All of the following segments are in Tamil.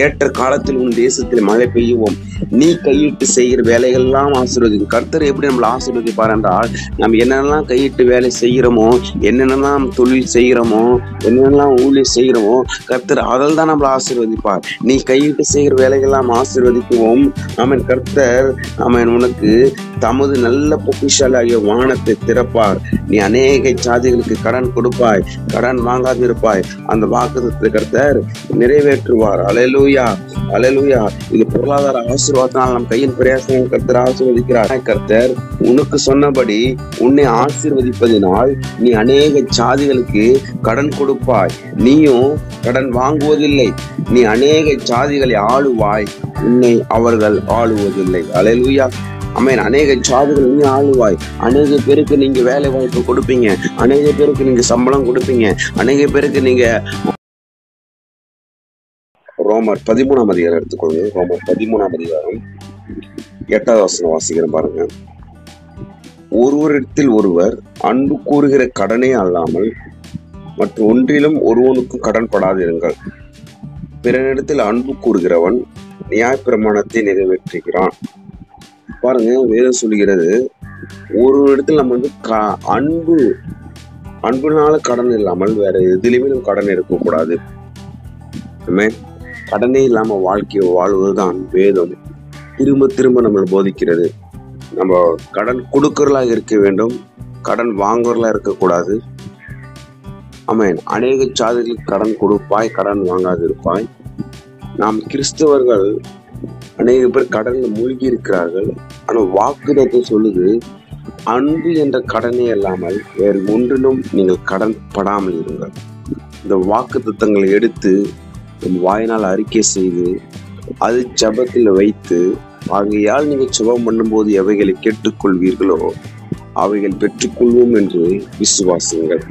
ஏற்ற காலத்தில் உன் தேசத்தில் மழை பெய்யவும், நீ கையிட்டு செய்கிற வேலைகள் எல்லாம் ஆசீர்வதிக்கும். கர்த்தர் எப்படி நம்மளை ஆசீர்வதிப்பார் என்றால், நம்ம என்னென்னலாம் கையிட்டு வேலை செய்கிறோமோ, என்னென்னலாம் தொழில் செய்கிறோமோ, என்னென்னலாம் ஊழியம் செய்கிறோமோ, கர்த்தர் அதில் தான் நம்மளை ஆசீர்வதிப்பார். நீ கையிட்டு செய்கிற வேலைகள்லாம் ஆசீர்வதிக்கவும், அவன் கர்த்தர் அவன் உனக்கு தமது நல்ல பொக்கிஷாலாகிய வானத்தை திறப்பார். நீ அநேக சாதிகளுக்கு கடன் கொடுப்பாய், கடன் வாங்காதிருப்பாய். அந்த வாக்குத்தத்தத்தை கர்த்தர் நிறைவேற்றுவார். அல்லேலூயா, அல்லேலூயா. இது பொருளாதார ஆசீர்வாதத்தினால் நம் கையின் பிரயாசம் கர்த்தர் ஆசீர்வதிக்கிறார். கர்த்தர் உனக்கு சொன்னபடி உன்னை ஆசீர்வதிப்பதினால் நீ அநேக சாதிகளுக்கு கடன் கொடுப்பாய். நீயும் கடன் வாங்குவதில்லை. நீ அநேக சாதிகளை ஆளுவாய், உன்னை அவர்கள் ஆளுவதில்லை. அல்லேலூயா, ஆமென். அநேக சாதிகள் நீ ஆளுவாய். அநேக பேருக்கு நீங்க வேலை வாய்ப்பு கொடுப்பீங்க, அநேக பேருக்கு நீங்க சம்பளம் கொடுப்பீங்க, அநேக பேருக்கு நீங்க. ரோமர் 13ஆம் அதிகாரம் எடுத்துக்கொள்ளுங்க. ரோமர் 13ஆம் அதிகாரம் 8வது வசனம் வாசிக்கிறேன் பாருங்க. ஒருவரிடத்தில் ஒருவர் அன்பு கூறுகிற கடனே அல்லாமல் மற்ற ஒன்றிலும் ஒருவனுக்கும் கடன் படாதிருங்கள். பிறனிடத்தில் அன்பு கூறுகிறவன் நியாயப்பிரமாணத்தை நிறைவேற்றுகிறான். பாருங்க, வேதம் சொல்லுகிறது, ஒரு இடத்துல நம்ம அன்புனால கடன் இல்லாமல் வேற எதுலையுமே நம்ம கடன் இருக்கக்கூடாது. கடனே இல்லாம வாழ்க்கையை வாழ்வதுதான் வேதம் திரும்ப திரும்ப நம்மளை போதிக்கிறது. நம்ம கடன் கொடுக்கறலா இருக்க வேண்டும், கடன் வாங்குறலா இருக்கக்கூடாது. ஆமென். அநேக சாதிகளுக்கு கடன் கொடுப்பாய், கடன் வாங்காது இருப்பாய். நாம் கிறிஸ்தவர்கள் அநேக பேர் கடன்ல மூழ்கி இருக்கிறார்கள். ஆனா வாக்குத்தத்தம் சொல்லுது, அன்பு என்ற கடனே இல்லாமல் வேறு ஒன்றிலும் நீங்கள் கடன் படாமல் இருங்கள். இந்த வாக்குத்தத்தங்களை எடுத்து நம் வாயினால் அறிக்கை செய்து அது ஜெபத்தில் வைத்து, ஆகையால் நீங்கள் ஜெபம் பண்ணும்போது எவைகளை கேட்டுக்கொள்வீர்களோ அவைகள் பெற்றுக்கொள்வோம் என்று விசுவாசியுங்கள்.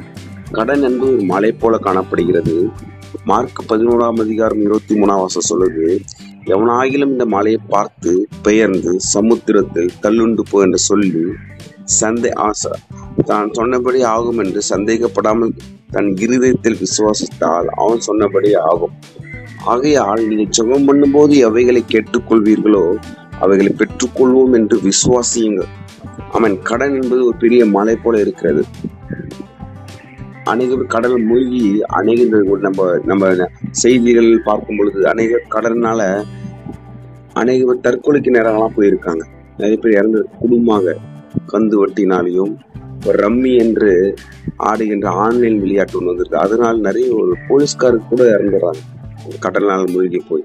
கடன் என்பது ஒரு மலை போல காணப்படுகிறது. மார்க் 11ஆம் அதிகாரம் 23ஆம் வசனம் சொல்லுது, எவனாகிலும் இந்த மலையை பார்த்து பெயர்ந்து சமுத்திரத்தில் தள்ளுண்டு போ என்று சொல்லி தான் சொன்னபடி ஆகும் என்று சந்தேகப்படாமல் தன் இருதயத்தில் விசுவாசித்தால் அவன் சொன்னபடி ஆகும். ஆகையால் நீங்கள் ஜெபம் பண்ணும்போது எவைகளை கேட்டுக்கொள்வீர்களோ அவைகளை பெற்றுக்கொள்வோம் என்று விசுவாசியுங்கள். அவன் கடன் என்பது ஒரு பெரிய மலை போல இருக்கிறது. அநேக கடல் மூழ்கி அநேக நம்ம செய்திகள் பார்க்கும் பொழுது அநேக கடனால அநேக பேர் தற்கொலைக்கு நேரங்களாம் போயிருக்காங்க. நிறைய பேர் இறந்து குடும்பமாக கந்து வட்டினாலையும் ரம்மி என்று ஆடுகின்ற ஆன்லைன் விளையாட்டு ஒன்று வந்திருக்கு. அதனால நிறைய ஒரு போலீஸ்காரருக்கு கூட இறந்துடுறாங்க கடனால் மூழ்கி போய்.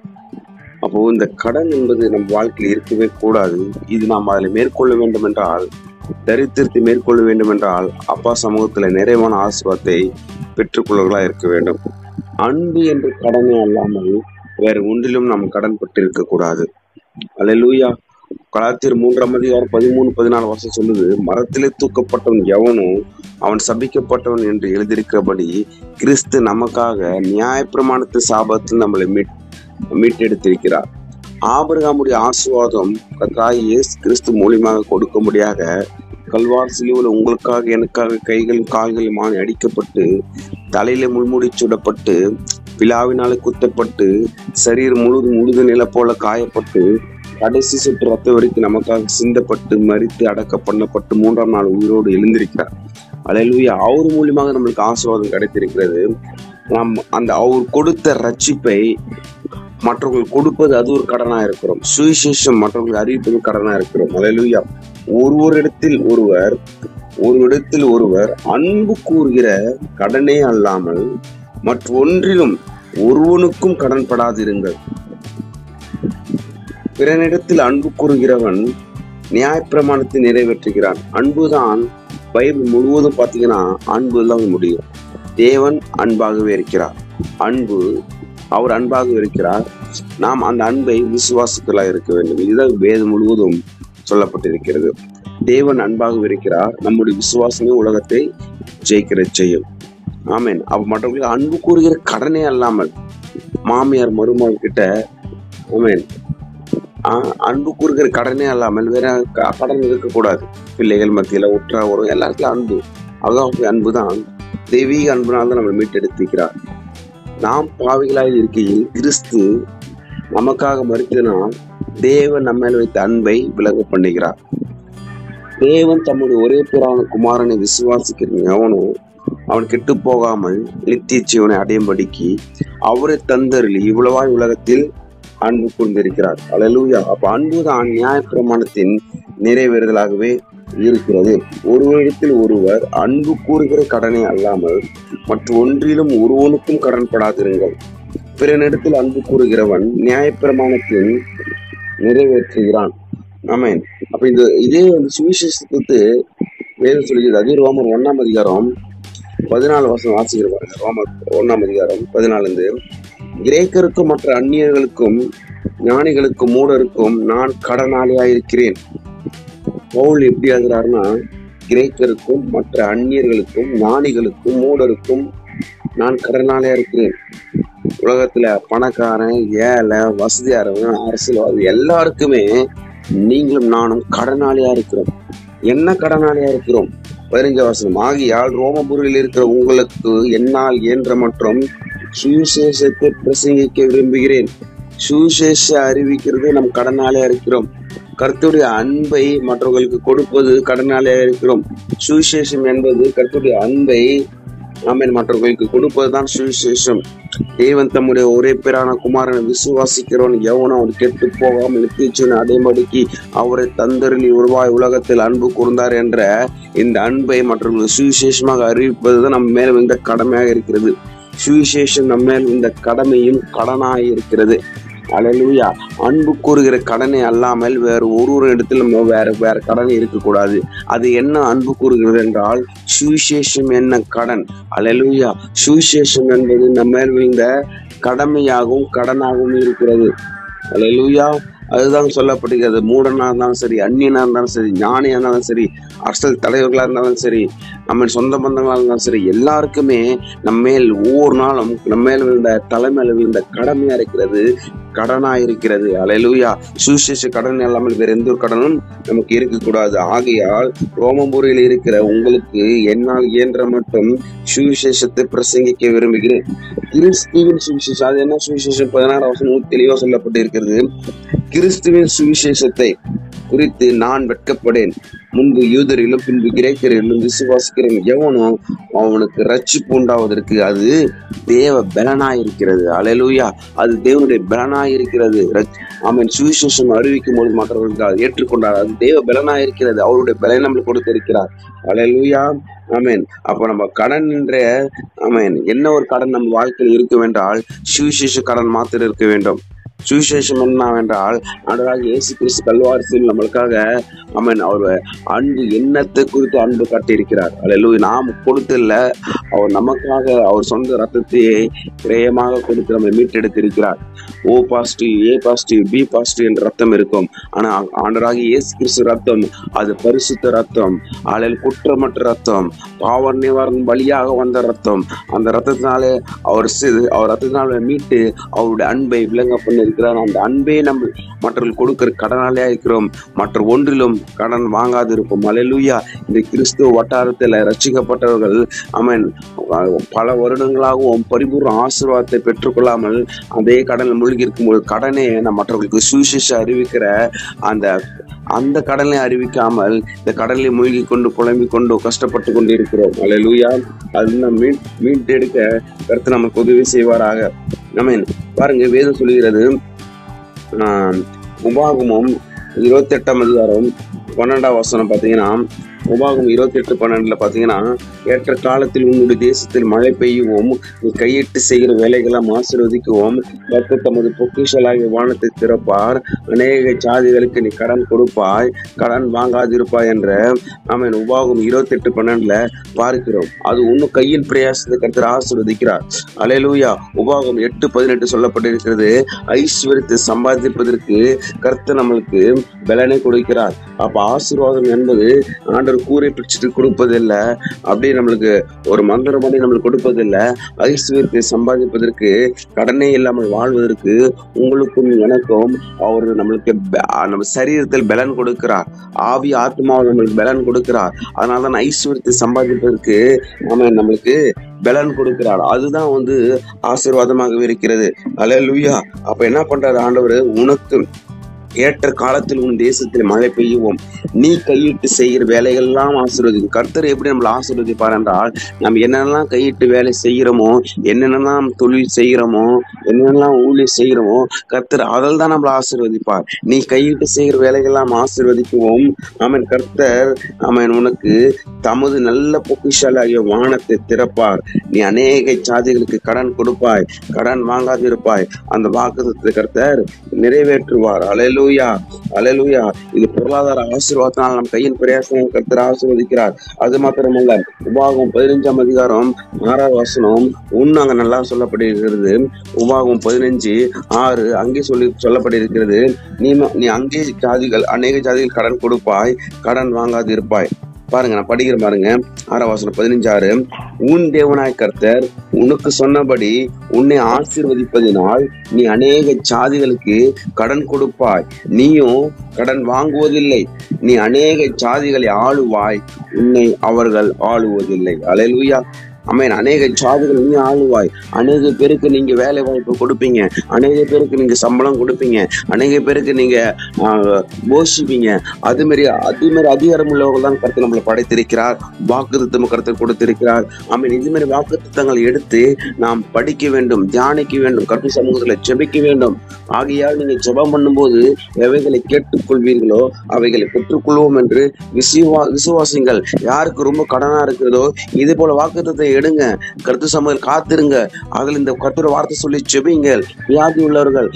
அப்போ இந்த கடன் என்பது நம் வாழ்க்கையில் இருக்கவே கூடாது. இது நாம் அதில் மேற்கொள்ள வேண்டும் என்றால், தரித்திரத்தை மேற்கொள்ள வேண்டும் என்றால் அப்பா சமூகத்துல நிறைவான ஆசீர்வாதத்தை பெற்றுக்கொள்ளவர்களா இருக்க வேண்டும். அன்பு என்று கடனே அல்லாமல் வேற ஒன்றிலும் நாம் கடன் பட்டு இருக்க கூடாது. அல்லேலூயா. கலாத்தியர் 3ஆம் அதிகாரம் 13-14 வசனம் சொல்லுது, மரத்திலே தூக்கப்பட்டவன் எவனோ அவன் சபிக்கப்பட்டவன் என்று எழுதியிருக்கிறபடி கிறிஸ்து நமக்காக நியாயப்பிரமாணத்தின் சாபத்தில் நம்மளை மீட்டெடுத்திருக்கிறார். ஆபிரகாமுடைய ஆசீர்வாதம் கர்த்தராகிய இயேசு கிறிஸ்து மூலியமாக கொடுக்கும்படியாக கல்வார் சிலுவையில் உங்களுக்காக எனக்காக கைகள் கால்கள் மாறி அடிக்கப்பட்டு தலையில முள்முடி சுடப்பட்டு விழாவினாலே குத்தப்பட்டு சரீரம் முழுது நில போல காயப்பட்டு கடைசி சுற்று ரத்த வரைக்கும் நமக்காக சிந்தப்பட்டு மரித்து அடக்க பண்ணப்பட்டு 3ஆம் நாள் உயிரோடு எழுந்திருக்கிறார். அல்லேலூயா. அவர் மூலியமாக நம்மளுக்கு ஆசீர்வாதம் கிடைத்திருக்கிறது. நாம் அந்த அவர் கொடுத்த ரட்சிப்பை மற்றவர்கள் கொடுப்பது அது ஒரு கடனா இருக்கிறோம். சுவிசேஷம் மற்றவர்கள் அறிவிப்பது கடனா இருக்கிறோம். அல்லேலூயா. ஒருவரிடத்தில் ஒருவர் அன்பு கூறுகிற கடனே அல்லாமல் மற்ற ஒன்றிலும் ஒருவனுக்கும் கடன் படாதிருங்கள். பிறனிடத்தில் அன்பு கூறுகிறவன் நியாயப்பிரமாணத்தை நிறைவேற்றுகிறான். அன்புதான் பைபிள் முழுவதும் பார்த்தீங்கன்னா அன்பு தான் முடியும். தேவன் அன்பாகவே இருக்கிறார். அவர் அன்பாக இருக்கிறார். நாம் அந்த அன்பை விசுவாசத்திலாக இருக்க வேண்டும். இதுதான் வேதம் முழுவதும் சொல்லப்பட்டிருக்கிறது. தேவன் அன்பாக இருக்கிறார். நம்முடைய விசுவாசமே உலகத்தை ஜெயிக்கிற செய்யும். ஆமென். அவ மற்றவர்களுக்கு அன்பு கூறுகிற கடனே அல்லாமல் மாமியார் மருமகள் கிட்ட ஆமென் அன்பு கூறுகிற கடனே அல்லாமல் வேற கடன் இருக்கக்கூடாது. பிள்ளைகள் மத்தியில உற்றா வரும் எல்லாத்துக்கும் அன்பு. அதான் அன்புதான் தெய்வீக அன்புனால்தான் நம்மளை மீட்டெடுத்திருக்கிறார். நாம் பாவிகளாக இருக்கையில் கிறிஸ்து நமக்காக மரித்தனால் தேவன் நம்ம மேல் வைத்த அன்பை விளங்க பண்ணுகிறார். தேவன் தம்முடைய ஒரே பேரான குமாரனை விசுவாசிக்கிற எவனும் அவன் கெட்டு போகாமல் நித்திய ஜீவனை அடையும்படிக்கு அவரை தந்தருளி இவ்வளவாய் உலகத்தில் அன்பு கொண்டிருக்கிறார். அல்லேலூயா. அப்ப அன்புதான் நியாயப்பிரமாணத்தின் நிறைவேறுதலாகவே இருக்கிறது. ஒருவரிடத்தில் ஒருவர் அன்பு கூறுகிற கடனை அல்லாமல் மற்ற ஒன்றிலும் ஒருவனுக்கும் கடன்படாதிருங்கள். பிறனிடத்தில் அன்பு கூறுகிறவன் நியாயப்பிரமாணத்தின் நிறைவேற்றுகிறான். ஆமென். அப்ப இதே சுவிசேஷத்துக்கு வேதம் சொல்கிறது. அது ரோமர் 1 வாசிக்கிறவாங்க. ரோமர் 1 கிரேக்கருக்கும் மற்ற அந்நியர்களுக்கும் ஞானிகளுக்கும் மூடருக்கும் நான் கடனாளியாயிருக்கிறேன். பவுல் எப்படி ஆகிறாருன்னா, கிரேக்கருக்கும் மற்ற அந்நியர்களுக்கும் ஞானிகளுக்கும் மூடருக்கும் நான் கடனாளியா இருக்கிறேன். உலகத்துல பணக்காரன், ஏழை, வசதியாரவன், அரசியல்வாதி எல்லாருக்குமே நீங்களும் நானும் கடனாளியா இருக்கிறோம். என்ன கடனாளியா இருக்கிறோம்? 15 ஆகியால் ரோமபுரியில் இருக்கிற உங்களுக்கு என்னால் இயன்ற மற்றும் சுவிசேஷத்தை பிரசங்கிக்க விரும்புகிறேன். சுவிசேஷ அறிவிக்கிறது நம் கடனாளியா இருக்கிறோம். கர்த்தருடைய அன்பை மற்றவர்களுக்கு கொடுப்பது கடனாளியா இருக்கிறோம். சுவிசேஷம் என்பது கர்த்தருடைய அன்பை மற்றவர்களுக்கு கொடுப்பதுதான் சுவிசேஷம். தேவன் தம்முடைய ஒரே பேரான குமாரனை விசுவாசிக்கிறவன் எவனோ அவன் கெட்டு போகாமல் நித்திய ஜீவனை அடையும்படிக்கு அவரை தந்தருளி உருவாய் உலகத்தில் அன்பு கூர்ந்தார் என்ற இந்த அன்பை மற்றவர்களுக்கு சுவிசேஷமாக அறிவிப்பதுதான் நம்ம மேல் இந்த கடமையாக இருக்கிறது. சுவிசேஷம் நம்ம மேல் இந்த கடமையும் கடனாக இருக்கிறது. அல்லேலூயா. அன்பு கூறுகிற கடனை அல்லாமல் வேறு ஒரு இடத்துல நம்ம வேற கடன் இருக்கக்கூடாது. அது என்ன அன்பு கூறுகிறது என்றால் சுவிசேஷம் என்ன கடன். அல்லேலூயா. சுவிசேஷம் என்பது நம்ம மேல் விழுந்த கடமையாகவும் கடனாகவும் இருக்கிறது. அல்லேலூயா. அதுதான் சொல்லப்படுகிறது. மூடனா இருந்தாலும் சரி, அந்நியனா இருந்தாலும் சரி, ஞானியா இருந்தாலும் சரி, அரசியல் தலைவர்களா இருந்தாலும் சரி, நம்ம சொந்த பந்தங்களா இருந்தாலும் சரி, எல்லாருக்குமே நம்மேல் ஒவ்வொரு நாளும் நம்மேல் விழுந்த தலைமையில விழுந்த கடமையா இருக்கிறது, கடனா இருக்கிறது. அல்லேலூயா. சுவிசேஷ கடன் இல்லாமல் வேற எந்த ஒரு கடனும் நமக்கு இருக்கக்கூடாது. ஆகையால் ரோமபுரியில் இருக்கிற உங்களுக்கு என்னால் இயன்ற மட்டும் சுவிசேஷத்தை பிரசங்கிக்க விரும்புகிறேன். கிறிஸ்துவின் சுவிசேஷம். அது என்ன சுவிசேஷம்? 16 தெளிவா சொல்லப்பட்டு இருக்கிறது. கிறிஸ்துவின் சுவிசேஷத்தை குறித்து நான் வெட்கப்படேன். முன்பு யூதரிலும் பின்பு கிரேக்கரிலும் விசுவாசிக்கிறேன் எவனோ அவனுக்கு ரட்சிப்பு உண்டாவதற்கு அது தேவ பலனாயிருக்கிறது. அல்லேலூயா. அது தேவனுடைய பலனாயிருக்கிறது. சுவிசேஷம் அறிவிக்கும் பொழுது மற்றவர்களுக்கு ஏற்றுக்கொண்டார். அது தேவ பலனாயிருக்கிறது. அவருடைய பலனை நம்மளுக்கு கொடுத்திருக்கிறார். அல்லேலூயா. ஆமென். அப்ப நம்ம கடன் என்ற என்ன ஒரு கடன் நம்ம வாழ்க்கையில் இருக்கும் என்றால் சுவிசேஷ கடன் மாத்திரம் இருக்க வேண்டும். சுவிசேஷம் என்னவென்றால் ஆண்டவராகிய இயேசு கிறிஸ்து கல்வாரியில் நம்மளுக்காக அவர் அன்பு எண்ணத்தை குறித்து அன்பு காட்டியிருக்கிறார். அல்லேலூயா. நாம் கொடுத்தில்ல, அவர் நமக்காக அவர் சொந்த ரத்தத்தையே கிரயமாக கொடுத்து நம்மை மீட்டெடுத்திருக்கிறார். O positive, A positive, B positive என்ற ரத்தம் இருக்கும். ஆனா ஆண்டவராகிய இயேசு கிறிஸ்து ரத்தம் அது பரிசுத்த ரத்தம். குற்றமற்ற ரத்தம், பாவ நிவாரணம் வழியாக வந்த ரத்தம். அந்த ரத்தத்தினாலே அவர் ரத்தத்தினால மீட்டு அவருடைய அன்பை விளங்க பண்ணிருக்கிறார். அந்த அன்பே நம்ம மற்றவர்கள் கொடுக்கிற கடனாளியா இருக்கிறோம். மற்ற ஒன்றிலும் கடன் வாங்காது இருப்போம். அல்லேலூயா. இந்த கிறிஸ்துவ வட்டாரத்தில் ரட்சிக்கப்பட்டவர்கள் பல வருடங்களாகவும் பரிபூர்ண ஆசீர்வாதத்தை பெற்றுக்கொள்ளாமல் அதே கடனில் மூழ்கி இருக்கும்போது கடனே மற்றவர்களுக்கு சுவிசேஷ அறிவிக்கிற அந்த கடனை அறிவிக்காமல் இந்த கடலை மூழ்கி கொண்டு புலம்பிக் கொண்டு கஷ்டப்பட்டு கொண்டு இருக்கிறோம். அல்லேலூயா. அது மீட்டெடுக்க கர்த்தர் நமக்கு உதவி செய்வாராக. பாருங்க, வேதம் சொல்லுகிறது. உபாகமம் 28 பாத்தீங்கன்னா, உபாகமம் 28:12 பாத்தீங்கன்னா, ஏற்ற காலத்தில் உன்னுடைய தேசத்தில் மழை பெய்யவும் நீ கையிட்டு செய்கிற வேலைகளாம் ஆசீர்வதிக்கவும் கர்த்தர் தமது பொக்கிஷங்களாகிய வானத்தை திறப்பார். அநேக ஜாதிகளுக்கு நீ கடன் கொடுப்பாய், கடன் வாங்காதிருப்பாய் என்ற உபாகமம் 28:12 பார்க்கிறோம். அது இன்னும் கையின் பிரயாசத்தை கர்த்தர் ஆசீர்வதிக்கிறார். அல்லேலூயா. உபாகமம் 8:18 சொல்லப்பட்டிருக்கிறது. ஐஸ்வர்யத்தை சம்பாதிப்பதற்கு கர்த்தர் நம்மளுக்கு பலனை கொடுக்கிறார். அப்ப ஆசீர்வாதம் என்பது ஆண்டவர் ஆண்டவர் கூரை பிடிச்சிட்டு கொடுப்பதில்லை, அப்படியே நம்மளுக்கு ஒரு மந்திரம் பண்ணி நம்மளுக்கு கொடுப்பதில்லை. ஐஸ்வர்யத்தை சம்பாதிப்பதற்கு, கடனே இல்லாமல் வாழ்வதற்கு உங்களுக்கும் எனக்கும் அவர் நம்மளுக்கு நம்ம சரீரத்தில் பலன் கொடுக்கிறார். ஆவி ஆத்மாவை நம்மளுக்கு பலன் கொடுக்கிறார். அதனாலதான் ஐஸ்வர்யத்தை சம்பாதிப்பதற்கு நம்மளுக்கு பலன் கொடுக்கிறார். அதுதான் ஆசீர்வாதமாகவே இருக்கிறது. அல்லேலூயா. அப்ப என்ன பண்றாரு ஆண்டவர்? உனக்கு ஏற்ற காலத்தில் உன் தேசத்தில் மழை பெய்யவும், நீ கையிட்டு செய்கிற வேலைகள் எல்லாம் ஆசீர்வதிக்கும். கர்த்தர் எப்படி நம்மளை ஆசீர்வதிப்பார் என்றால், நம்ம என்னென்னலாம் கையிட்டு வேலை செய்கிறோமோ, என்னென்னலாம் தொழில் செய்கிறோமோ, என்னென்னலாம் ஊழியம் செய்கிறோமோ, கர்த்தர் அதில் தான் நம்மளை ஆசீர்வதிப்பார். நீ கையிட்டு செய்கிற வேலைகள்லாம் ஆசீர்வதிக்கவும் அவன் கர்த்தர் உனக்கு தமது நல்ல பொக்கிஷாலாகிய வானத்தை திறப்பார். நீ அநேக சாதிகளுக்கு கடன் கொடுப்பாய், கடன் வாங்காதிருப்பாய். அந்த வாக்குத்தத்தத்தை கர்த்தர் நிறைவேற்றுவார். அல்லேலூயா, அல்லேலூயா. இது பொருளாதார ஆசீர்வாதத்தினால் நம் கையின் பிரயாசம் கர்த்தர் ஆசீர்வதிக்கிறார். அது மாத்திரமல்ல, உபாகமம் 15ஆம் அதிகாரம் 6ஆம் வசனம் அங்க நல்லா சொல்லப்பட்டிருக்கிறது. உபாகமம் 15:6 அங்கே சொல்லப்பட்டிருக்கிறது. நீ அங்கே அநேக ஜாதிகள் கடன் கொடுப்பாய், கடன் வாங்காது இருப்பாய். பாருங்க, நான் படிக்கிற பாருங்க. 6ஆம் வசனம் 15:6. உன் தேவனாய் கர்த்தர் உனக்கு சொன்னபடி உன்னை ஆசீர்வதிப்பதினால் நீ அநேக சாதிகளுக்கு கடன் கொடுப்பாய், நீயும் கடன் வாங்குவதில்லை. நீ அநேக சாதிகளை ஆளுவாய், உன்னை அவர்கள் ஆளுவதில்லை. அல்லேலூயா. ஆமென். அநேக சாதிகள் நீ ஆளுவாய். அநேக பேருக்கு நீங்க வேலை வாய்ப்பு கொடுப்பீங்க, அநேக பேருக்கு நீங்க சம்பளம் கொடுப்பீங்க, அநேக பேருக்கு நீங்க போஷிப்பீங்க. அது மாதிரி அதிகாரம் உள்ளவர்கள் தான் கர்த்தர் நம்மளை படைத்திருக்கிறார். வாக்குத்தத்தம் கர்த்தர் கொடுத்திருக்கிறார். ஆமென். இது மாதிரி வாக்குத்தத்தங்கள் எடுத்து நாம் படிக்க வேண்டும், தியானிக்க வேண்டும், கர்த்தர் சமூகத்துல ஜெபிக்க வேண்டும். ஆகையால் நீங்க ஜெபம் பண்ணும்போது எவைகளை கேட்டுக்கொள்வீர்களோ அவைகளை பெற்றுக்கொள்வோம் என்று விசுவாசிங்கள். யாருக்கு ரொம்ப கடனா இருக்கிறதோ இது போல வாக்குத்தத்தை எடுங்க, கர்த்தர் சமூகத்தில் காத்திருங்க. அதில் இந்த கர்த்தர் வார்த்தை சொல்லி ஜெபிங்கள். வியாதி உள்ளவர்கள்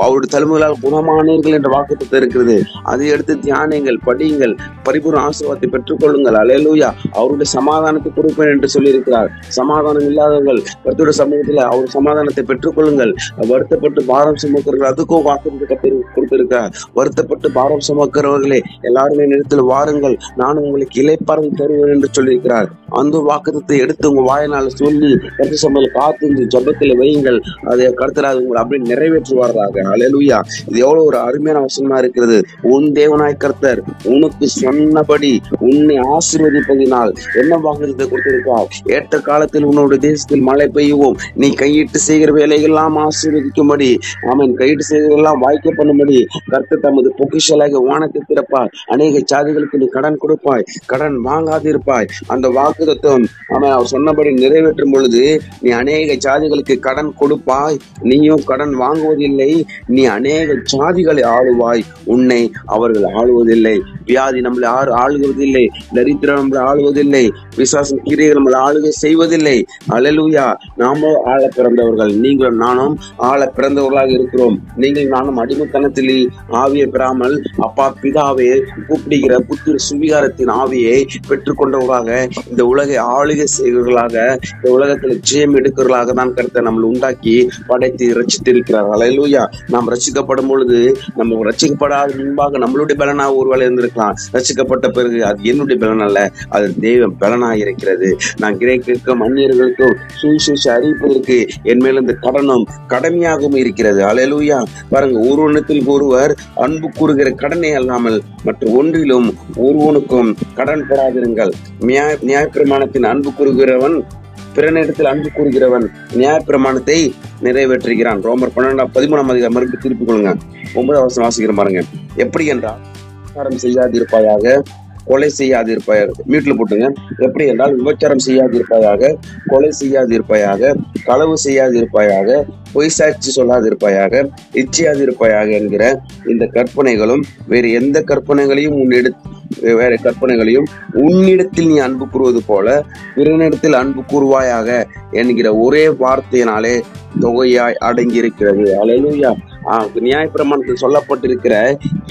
அவருடைய தலைமைகளால் குணமானீர்கள் என்ற வாக்குத்தத்தம் இருக்கிறது. அதை எடுத்து தியானிங்கள், படியுங்கள், பரிபூர்ண ஆசீர்வாதத்தை பெற்றுக்கொள்ளுங்கள். அல்லேலூயா. அவருடைய சமாதானத்தை கொடுப்பேன் என்று சொல்லியிருக்கிறார். சமாதானம் இல்லாதவர்கள் கர்த்தருடைய சமூகத்தில் அவர் சமாதானத்தை பெற்றுக்கொள்ளுங்கள். வருத்தப்பட்டு பாரம் சுமக்கிறவர்கள், அதுக்கும் வாக்குத்தத்தை கர்த்தர் கொடுத்திருக்கிறார். வருத்தப்பட்டு பாரம் சுமக்கிறவர்களே எல்லாருமே நேரத்தில் வாருங்கள், நான் உங்களுக்கு இளைப்பாறுதல் தருவேன் என்று சொல்லியிருக்கிறார். அந்த வாக்குத்தத்தை எடுத்து உங்க வாயினால சொல்லி கர்த்தர் சமூகத்தில் காத்து ஜெபத்தில் வையுங்கள். அதை கர்த்தர் உங்களை அப்படியே நிறைவேற்றுவார்களாக. அல்லேலூயா. இது எவ்வளவு ஒரு அருமையான வசனமா இருக்கிறது. உன் தேவனாய் கர்த்தர் உனக்கு சொன்னபடி உன்னை ஆசீர்வதிப்பதினால் என்ன வாக்குத்தத்தை கொடுத்திருக்கார்? ஏற்ற காலத்தில் உன்னோட தேசத்தில் மழை பெய்யவும், நீ கையிட்டு செய்கிற வேலைகள்லாம் ஆசீர்வதிக்கும்படி, ஆமென், கையிட்டு செய்கிறதெல்லாம் வாய்க்க பண்ணும்படி கர்த்தர் தமது பொக்கிஷாலாகிய வானத்தை திறப்பார். அநேக சாதிகளுக்கு நீ கடன் கொடுப்பாய், கடன் வாங்காதிருப்பாய். அந்த வாக்குத்தத்தம் அவர் சொன்னபடி நிறைவேற்றும் பொழுது நீ அநேக சாதிகளுக்கு கடன் கொடுப்பாய், நீயும் கடன் வாங்குவதில்லை. நீ அநேக சாதிகளை ஆளுவாய், உன்னை அவர்கள் ஆளுவதில்லை. வியாதி நம்மளை ஆளுவதில்லை, தரித்திரம் நம்மளை ஆளுவதில்லை, விசுவாசம் கிரியைகள் நம்மளை ஆளுகை செய்வதில்லை. அல்லேலூயா. நாமும் ஆள பிறந்தவர்கள், நீங்களும் நானும் ஆள பிறந்தவர்களாக இருக்கிறோம். நீங்கள் நானும் அடிமைத்தனத்தில் ஆவியை பெறாமல் அப்பா பிதாவே கூப்பிடுகிற புத்திர சுவிகாரத்தின் ஆவியை பெற்றுக்கொண்டவர்களாக இந்த உலகை ஆளுகை செய்வர்களாக, இந்த உலகத்துல ஜெயம் எடுக்கிறவர்களாக தான் கர்த்தர் நம்மளை உண்டாக்கி படைத்து ரட்சித்திருக்கிறார். அல்லேலூயா. நாம் ரட்சிக்கப்படும் பொழுது நம்ம ரட்சிக்கப்படாத முன்பாக நம்மளுடைய பலனாக ஒருவேளை இருந்திருக்கலாம். ரட்சிக்கப்பட்ட பிறகு அது என்னுடைய பலன் அல்ல, அது தெய்வம் பலனாக இருக்கிறது. நான் கிரேக்கருக்கும் அந்நியர்களுக்கும் சுவிசேஷம் அறிவிப்பதற்கு என் மேல இந்த கடமையாகவும் இருக்கிறது. அல்லேலூயா. பாருங்க, ஒருவனத்தில் ஒருவர் அன்பு கூறுகிற கடனை அல்லாமல் மற்ற ஒன்றிலும் ஒருவனுக்கும் கடன் பெறாதிருங்கள். நியாயப்பிரமாணத்தின் அன்பு கூறுகிறவன் பிறனிடத்தில் அன்பு கூறுகிறவன் நியாயப்பிரமாணத்தை நிறைவேற்றுகிறான். ரோமர் 12:13 அதிகாரம் மறுபடியும் திருப்பிக் கொள்ளுங்க. 9ஆம் வசனம் வாசிக்கிற பாருங்க. எப்படி என்றால் விபச்சாரம் செய்யாதிருப்பாயாக, கொலை செய்யாதிருப்பாயாக. மியூட்ல போட்டுங்க. எப்படி என்றால் விபச்சாரம் செய்யாதிருப்பாயாக, கொலை செய்யாதிருப்பாயாக, களவு செய்யாதிருப்பாயாக, பொய் சாட்சி சொல்லாதிருப்பாயாக, இச்சையாதிருப்பாயாக என்கிற இந்த கற்பனைகளும் வேறு எந்த கற்பனைகளையும் உன்னிடத்தில் நீ அன்பு கூறுவது போல பிறனிடத்தில் அன்பு கூறுவாயாக என்கிற ஒரே வார்த்தையினாலே தொகையாய் அடங்கி இருக்கிறது. அல்லேலூயா. நியாயப்பிரமாணத்தில் சொல்லப்பட்டிருக்கிற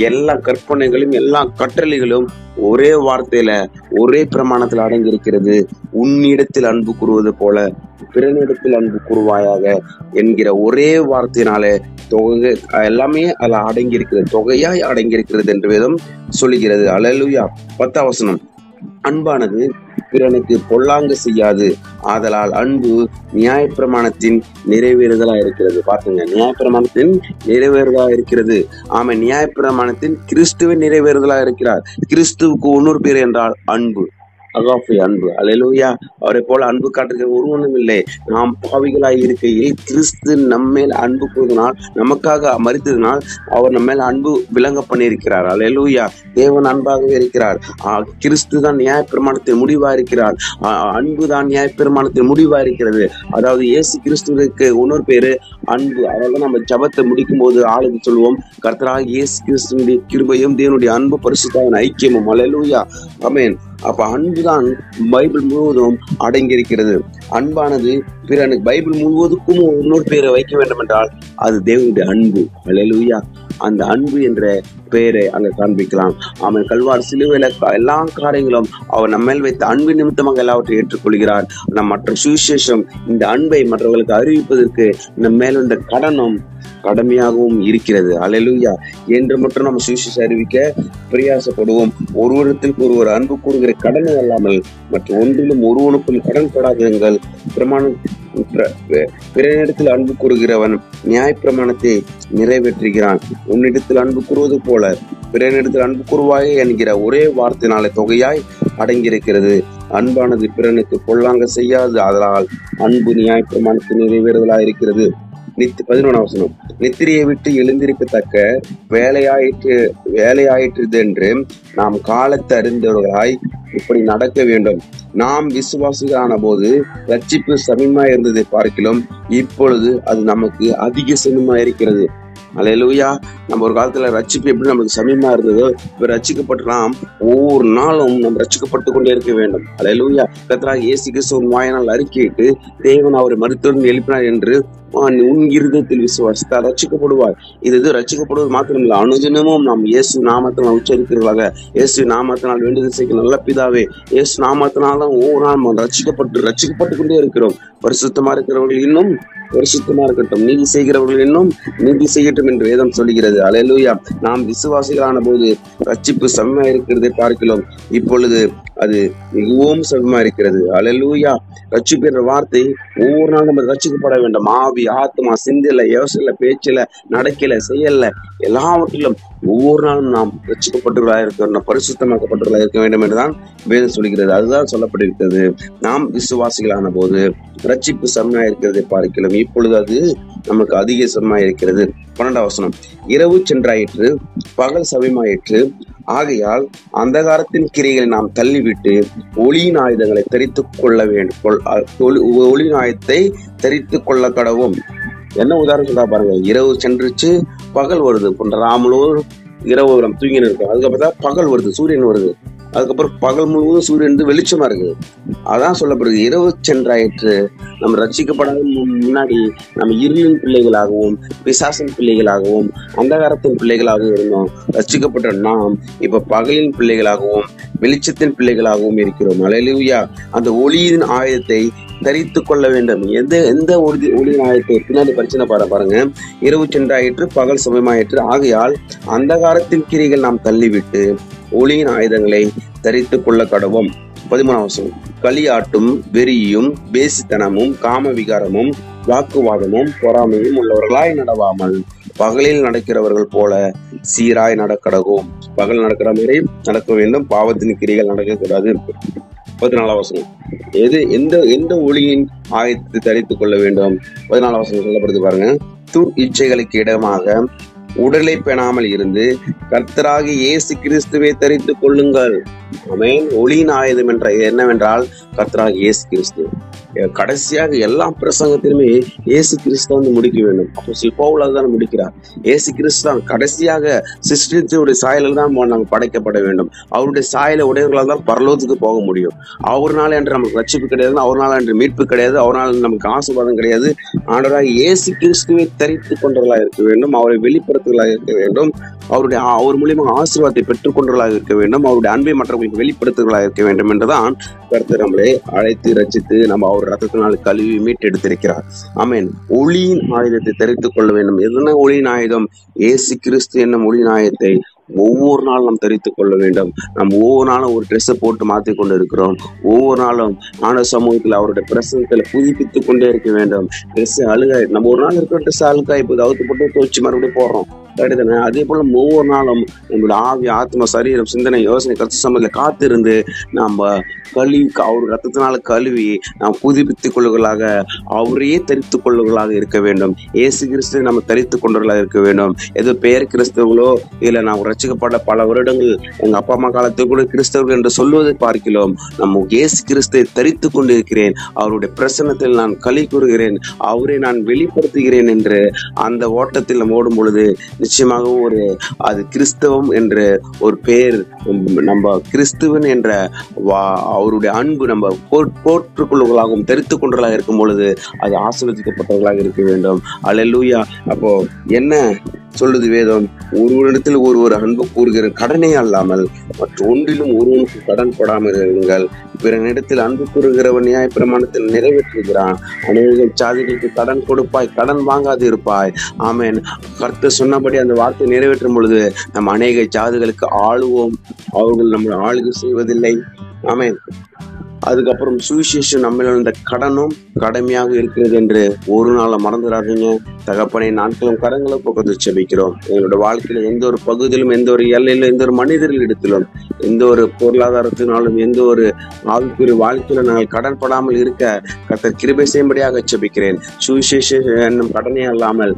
எல்லா கற்பனைகளும் எல்லா கட்டளைகளும் ஒரே வார்த்தையில ஒரே பிரமாணத்தில் அடங்கி இருக்கிறது. உன்னிடத்தில் அன்பு கூறுவது போல பிறனிடத்தில் அன்பு கூறுவாயாக என்கிற ஒரே வார்த்தையினாலே தொகை எல்லாமே அதுல அடங்கி இருக்கிறது, தொகையாய் அடங்கி இருக்கிறது என்று வேதம் சொல்லுகிறது. அல்லேலூயா. 10ஆம் வசனம். அன்பானது பிறனுக்கு பொல்லாங்கு செய்யாது, ஆதலால் அன்பு நியாயப்பிரமாணத்தின் நிறைவேறுதலா இருக்கிறது. பாத்துங்க, நியாயப்பிரமாணத்தின் நிறைவேறுதலா இருக்கிறது. ஆமா, நியாயப்பிரமாணத்தின் கிறிஸ்துவின் நிறைவேறுதலா இருக்கிறார். கிறிஸ்துவுக்கு இன்னொரு பேர் என்றால் அன்பு. அகாஃபே, அன்பு. அல்லேலூயா. அவரை போல அன்பு காட்டுகிற ஒருவனும் இல்லை. நாம் பாவிகளாய் இருக்கையில் கிறிஸ்து நம்மேல் அன்பு கூர்ந்தனால், நமக்காக மரித்ததினால் அவர் நம்மேல் அன்பு விளங்க பண்ணியிருக்கிறார். அல்லேலூயா. தேவன் அன்பாகவே இருக்கிறார். கிறிஸ்து தான் நியாயப்பிரமாணத்தின் முடிவா இருக்கிறார். அன்பு தான் நியாயப்பிரமாணத்தின் முடிவா இருக்கிறது. அதாவது இயேசு கிறிஸ்துவுக்கு இன்னொரு பேரு அன்பு. அதாவது நம்ம ஜபத்தை முடிக்கும் போது ஆளுக்கு சொல்லுவோம், கர்த்தராகிய இயேசு கிறிஸ்துவினுடைய கிருபையும் தேவனுடைய அன்பு பரிசுத்தாவின் ஐக்கியமும். அல்லேலூயா. ஆமென். அப்ப அன்புதான் பைபிள் முழுவதும் அடங்கியிருக்கிறது. அன்பானது பிறனுக்கு பைபிள் முழுவதுக்கும் இன்னொரு பேரை வைக்க வேண்டும் என்றால் அது தேவனுடைய அன்பு. அல்லேலூயா. அந்த அன்பு என்ற பெயரை அங்க காண்பிக்கலாம். அவன் கல்வார் சிலுவையில எல்லா காரியங்களும் அவர் நம்ம மேல் வைத்த அன்பு நிமித்தமாக எல்லாவற்றையும் ஏற்றுக்கொள்கிறார். மற்ற சுவிசேஷம் இந்த அன்பை மற்றவர்களுக்கு அறிவிப்பதற்கு நம்ம மேல் வந்த கடமையாகவும் இருக்கிறது. அல்லேலூயா. என்று மட்டும் நம்ம சுவிசேஷம் அறிவிக்க பிரயாசப்படுவோம். ஒருவருக்கு ஒருவர் அன்பு கூறுகிற கடமை அல்லாமல் மற்ற ஒன்றிலும் ஒருவனுக்குள் கடன் படாதிருங்கள். பிறனிடத்தில் அன்பு கூறுகிறவன் நியாய பிரமாணத்தை நிறைவேற்றுகிறான். உன்னிடத்தில் அன்பு கூறுவது போல பிறனிடத்தில் அன்பு கூறுவாயே என்கிற ஒரே வார்த்தையினாலே தொகையாய் அடங்கியிருக்கிறது. அன்பானது பிறனுக்கு பொல்லாங்க செய்யாது, அதனால் அன்பு நியாய பிரமாணத்தை நிறைவேறுதலாக இருக்கிறது. 11ஆம் வசனம், நித்திரையை விட்டு எழுந்திருக்கத்தக்க வேலையாயிற்று என்று நாம் காலத்தை அறிந்தவர்களாய் இப்படி நடக்க வேண்டும். நாம் விசுவாசிகளான போது ரட்சிப்பு சமீபமாய் இருந்ததை பார்க்கலாம், இப்பொழுது அது நமக்கு அதிக சமீபமாய் இருக்கிறது. அல்லேலூயா. நம்ம ஒரு காலத்துல ரட்சிப்பு எப்படி நமக்கு சமீபமா இருந்ததோ, இப்ப ரட்சிக்கப்பட்டலாம் ஒவ்வொரு நாளும் நம்ம ரட்சிக்கப்பட்டு கொண்டே இருக்க வேண்டும். அல்லேலூயா. கர்த்தராகிய இயேசு கிறிஸ்துவின் வாயினால் அறிக்கையிட்டு தேவன் அவரை மரித்தோரிலிருந்து எழுப்பினார் என்று உன் இருதயத்தில் விசுவாசித்தால் ரட்சிக்கப்படுவார். இது ரட்சிக்கப்படுவது மாத்திரமில்லை, அனுதினமும் நாம் இயேசு நாமத்தினால் உச்சரிக்கிறவர்களாக, இயேசு நாமத்தினால் வேண்டுதல் செய்ய நல்ல பிதாவே, இயேசு நாமத்தினால்தான் ஒவ்வொரு நாள் ரட்சிக்கப்பட்டு கொண்டே இருக்கிறோம். பரிசுத்தமா இருக்கிறவர்கள் இன்னும் பரிசுத்தமா இருக்கட்டும், நீதி செய்கிறவர்கள் இன்னும் நீதி செய்யட்டும் என்று வேதம் சொல்லுகிறது. அல்லேலூயா. நாம் விசுவாசிகளான போது ரட்சிப்பு சமமா இருக்கிறதை பார்க்கிறோம், இப்பொழுது அது மிகவும் சமமா இருக்கிறது. அல்லேலூயா. ரட்சிப்பு என்ற வார்த்தை ஒவ்வொரு நாளும் நம்ம ரட்சிக்கப்பட வேண்டும். ஆவி, ஆத்மா, சிந்தையில, யோசனையில, பேச்சில, நடக்கையில, செயல்ல, எல்லாவற்றிலும் ஒவ்வொரு நாளும் நாம் ரட்சிக்கப்பட்டவர்களாக இருக்க, பரிசுத்தமாக்கப்பட்டவர்களாக இருக்க வேண்டும் என்றுதான் வேதம் சொல்கிறது. அதுதான் சொல்லப்பட்டிருக்கிறது. நாம் விசுவாசிகளான போது ரட்சிப்பு சமமா இருக்கிறதை பார்க்கலாம், இப்பொழுது அது நமக்கு அதிக சமமா இருக்கிறது. 12ஆம் வசனம், இரவு சென்றாயிற்று, பகல் சமயமாயிற்று, ஆகையால் அந்தகாரத்தின் கிரைகளை நாம் தள்ளிவிட்டு ஒளியின் ஆயுதங்களை தரித்துக் கொள்ள வேண்டும். ஒளியின் ஆயுதத்தை தரித்துக் கொள்ள கடவும். என்ன உதாரணம் சொல்றா பாருங்க. இரவு சென்றுச்சு, பகல் வருது. ராமலூர் இரவு தூங்கின்னு இருக்கும், அதுக்கப்புறம் தான் பகல் வருது, சூரியன் வருது. அதுக்கப்புறம் பகல் முழுவதும் சூரியன் வெளிச்சமா இருக்குது. அதான் சொல்லப்படுது, இரவு சென்றாயிற்று. நம்ம ரட்சிக்கப்படாத முன்னாடி நம்ம இருளின் பிள்ளைகளாகவும் பிசாசின் பிள்ளைகளாகவும் அந்தகாரத்தின் பிள்ளைகளாகவும் இருந்தோம். ரட்சிக்கப்பட்ட நாம் இப்ப பகலின் பிள்ளைகளாகவும் வெளிச்சத்தின் பிள்ளைகளாகவும் இருக்கிறோம். அல்லேலூயா. அந்த ஒளியின் ஆயுதத்தை தரித்து கொள்ள வேண்டும். எந்த ஒளியின் ஆயுதத்தை பின்னாடி பிரச்சனை பாருங்க. இரவு சென்றாயிற்று, பகல் சமயமாயிற்று, ஆகையால் அந்தகாரத்தின் கிரிகள் நாம் தள்ளிவிட்டு ஒளியின் ஆயுதங்களை தரித்து கொள்ள கடவும். 13ஆம் வசனம், களியாட்டும் வெறியும் பேசித்தனமும் காம விகாரமும் வாக்குவாதமும் பொறாமையும் உள்ளவர்களாய் நடவாமல் பகலில் நடக்கிறவர்கள் போல சீராய் நடக்கடவும். பகல் நடக்கிற மாதிரி நடக்க வேண்டும், பாவத்தின் கிரிகள் நடக்கக்கூடாது. 14ஆம் வசனம், எந்த ஒளியின் ஆயத்தை தரித்துக் கொள்ள வேண்டும்? 14ஆம் வசனம் சொல்லப்படுது பாருங்க. துர் இச்சைகளுக்கு இடமாக உடலை பெணாமல் இருந்து கர்த்தராகிய இயேசு கிறிஸ்துவை தரித்துக் கொள்ளுங்கள். ஆமென். ஒளியின் ஆயுதம் என்னவென்றால் கர்த்தராகிய இயேசு கிறிஸ்து. கடைசியாக எல்லா பிரசங்கத்திலுமே இயேசு கிறிஸ்து முடிக்க வேண்டும். அப்போஸ்தலன் பவுல் அதுதான் முடிக்கிறார். இயேசு கிறிஸ்து தான் கடைசியாக சிருஷ்டியுடைய சாயலில் தான் நாங்கள் படைக்கப்பட வேண்டும். அவருடைய சாயலை உடையவர்களால் தான் பரலோகத்துக்கு போக முடியும். அவர்னால என்று நமக்கு ரட்சிப்பு கிடையாது, அவர்னால என்று மீட்பு கிடையாது, அவர்னால நமக்கு ஆசீர்வாதம் கிடையாது. ஆண்டவராகிய இயேசு கிறிஸ்துவை தரித்துக் கொண்டவர்களாக இருக்க வேண்டும், அவரை வெளிப்படுத்துவர்களாக இருக்க வேண்டும், அவர் மூலியமாக ஆசீர்வாதத்தை பெற்றுக் கொண்டவர்களாக இருக்க வேண்டும், அவருடைய அன்பை மற்றவர்களுக்கு வெளிப்படுத்துவர்களாக இருக்க வேண்டும் என்றுதான் கர்த்தர் நம்மளை அழைத்து ரட்சித்து நம்ம அவர் ரத்தத்தினால் கழுவி மீட்டெடுத்திருக்கிறார். ஆமென். ஒளியின் ஆயுதத்தை தரித்துக் கொள்ள வேண்டும். எதுனா ஒளியின் ஆயுதம்? இயேசு கிறிஸ்து என்னும் ஒளியின் ஆயுதத்தை ஒவ்வொரு நாளும் நாம் தரித்துக் கொள்ள வேண்டும். நாம் ஒவ்வொரு நாளும் ஒரு ட்ரெஸ்ஸை போட்டு மாற்றிக் கொண்டு இருக்கிறோம். ஒவ்வொரு நாளும் ஆன சமூகத்தில் அவருடைய பிரசனத்தில் புதுப்பித்துக் கொண்டே இருக்க வேண்டும். ட்ரெஸ் அழுகாய், நம்ம ஒரு நாள் இருக்கிற ட்ரெஸ் அழுக்காய் போது அவுத்து போட்டு துவச்சு மறுபடியும் போடுறோம். கரெக்டுதானே? அதே போல ஒவ்வொரு நாளும் நம்மளோட ஆவி, ஆத்மா, சரீரம், சிந்தனை, யோசனை, கருத்து சம்பந்தத்தில் காத்திருந்து நம்ம அவர் ரத்தத்தினால கழுவி நாம் புதுப்பித்துக் கொள்ளுகளாக, அவரையே தரித்துக் கொள்ளுகளாக இருக்க வேண்டும். இயேசு கிறிஸ்து நம்ம தரித்துக் கொண்டவர்களாக இருக்க வேண்டும். ஏதோ பெயர் கிறிஸ்தவர்களோ இல்ல நாம் ரட்சிக்கப்பட்ட பல வருடங்கள் எங்க அப்பா அம்மா காலத்தில் கூட கிறிஸ்தவர்கள் என்று சொல்வதை பார்க்கிறோம். நம்ம இயேசு கிறிஸ்துவை தரித்துக் கொண்டிருக்கிறேன், அவருடைய பிரசன்னத்தில் நான் களி கூறுகிறேன், அவரை நான் வெளிப்படுத்துகிறேன் என்று அந்த ஓட்டத்தில் நம்ம ஓடும் பொழுது நிச்சயமாக அது கிறிஸ்தவம் என்ற ஒரு பெயர், நம்ம கிறிஸ்துவன் என்ற அவருடைய அன்பு நம்ம போற்றுக்கொள்வர்களாகவும் தெரித்துக் கொண்டவர்களாக இருக்கும் பொழுது அது ஆசீர்வதிக்கப்பட்டவர்களாக இருக்க வேண்டும். அல்லேலூயா. அப்போ என்ன சொல்லுது வேதம்? ஒருவரிடத்தில் ஒருவர் அன்பு கூறுகிற கடனே அல்லாமல் மற்ற ஒன்றிலும் ஒருவனுக்கு கடன் படாமல் இருங்கள். பிறனிடத்தில் அன்பு கூறுகிறவன் நியாய பிரமாணத்தில் நிறைவேற்றுகிறான். அநேக சாதிகளுக்கு கடன் கொடுப்பாய், கடன் வாங்காது இருப்பாய். ஆமேன். கர்த்தர் சொன்னபடி அந்த வார்த்தை நிறைவேற்றும் பொழுது நம்ம அநேக சாதிகளுக்கு ஆளுவோம், அவர்கள் நம்மளை ஆளுகை செய்வதில்லை. ஆமேன். அதுக்கப்புறம் சுவிசேஷம் நம்மள இந்த கடனும் கடமையாக இருக்கிறது என்று ஒரு நாள மறந்துடாதீங்க. தகப்பனை நாட்களும் கரங்களை பக்கத்து செபிக்கிறோம். எங்களோட வாழ்க்கையில எந்த ஒரு பகுதியிலும், எந்த ஒரு எல்லையிலும், எந்த ஒரு மனிதர்கள் இடத்திலும், எந்த ஒரு பொருளாதாரத்தினாலும், எந்த ஒரு ஆவிக்குரிய வாழ்க்கையில நாங்கள் கடன் படாமல் இருக்க கர்த்தர் கிருபை செய்யும்படியாக செபிக்கிறேன். சுவிசேஷம் என்னும் கடனே அல்லாமல்,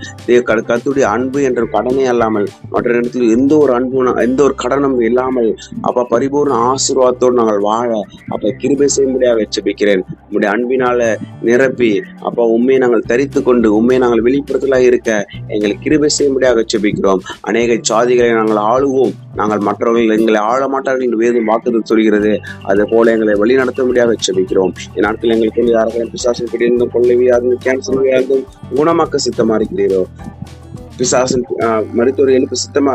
கர்த்தருடைய அன்பு என்ற கடனே அல்லாமல் மற்ற இடத்துல எந்த ஒரு அன்பும், எந்த ஒரு கடனும் இல்லாமல் அப்ப பரிபூர்ண ஆசீர்வாதத்தோடு நாங்கள் வாழ அப்ப கிருபை செய்யும்படியாக செபிக்கிறேன். உங்களுடைய அன்பினால நிரப்பி அப்ப உண்மையை நாங்கள் தரித்து கொண்டு உண்மையை நாங்கள் வெளிப்படுத்தலாக இருக்க எங்களை கிருபை செய்யும்படியாக செபிக்கிறோம். அநேக சாதிகளை நாங்கள் ஆளுவோம், நாங்கள் மற்றவர்கள் எங்களை ஆள மாட்டார்கள் என்று வேதம் வாக்குறுதி சொல்கிறது. அது போல எங்களை வழி நடத்த முடியாத செபிக்கிறோம். இந்நாட்கள் எங்களுக்கு யாருக்கும் பிசாசின் பிடியிருந்தும் கொள்ளைவியாருந்தும் கேன்சர் வியாருந்தும் குணமாக்க சித்தமா இருக்கிறீரோ, பிசாசின் மருத்துவர் எழுப்பு சித்தமா